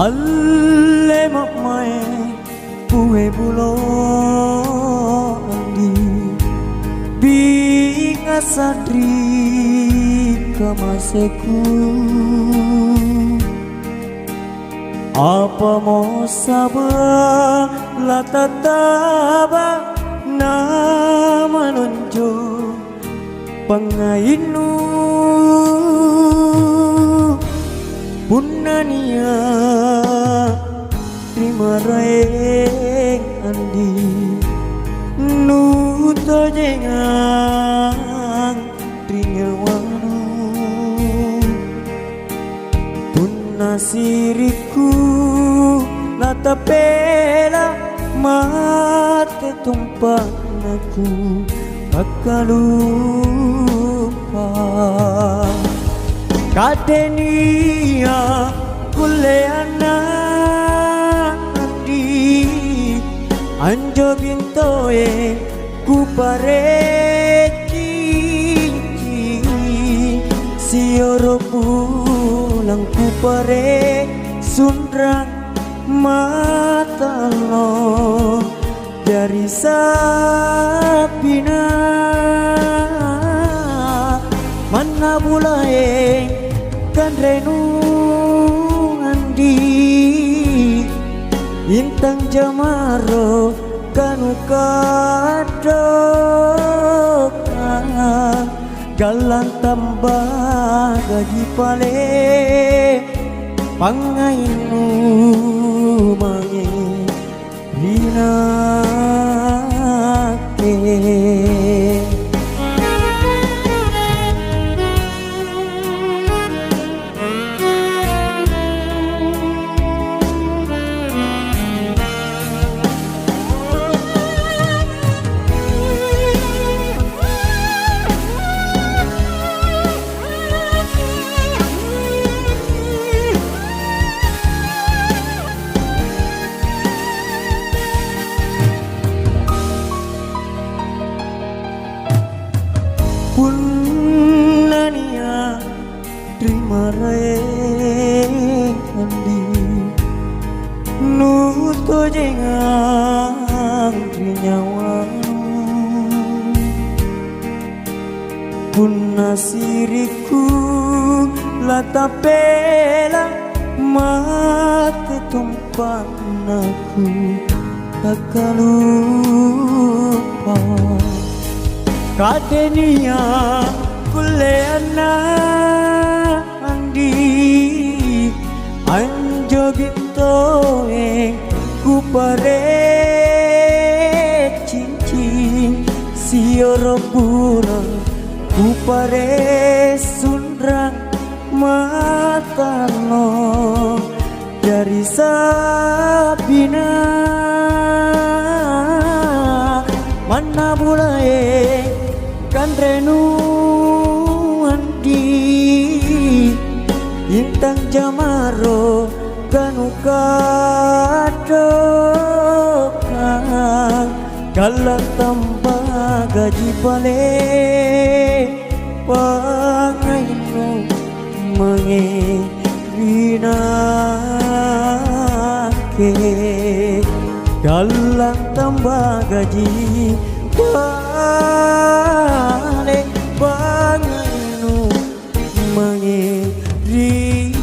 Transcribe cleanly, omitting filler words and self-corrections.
alle mamai kue bulo andi binga sadri kamaseku apa mau sabah la tataba nama nunjo pangainu punania terima raeng andi nuto jengang ringewanu punasiriku lata pela mate tumpah naku bakalupa kadenia kuleana andi anjo gintoe ku pare cincin sioro pulang ku pare sundrang mata lo dari sapina mana bulae kan renu andi intang jamaro kanu kadoka galang tambah gaji pale pangainu mange linake punania terima raeng andi nuto jengang rinyawan punasiriku lata pela mate tumpah naku takalupa kadenia kuleana andi anjo gintoe ku pare cincin sioro burang ku pare sundrang mata lo dari sapina mana bulae kan renu andi intang jamaro kanu kadoka galang tambah gaji pale pangainu mange rinake galang tambah gaji pale pangainu mange rinake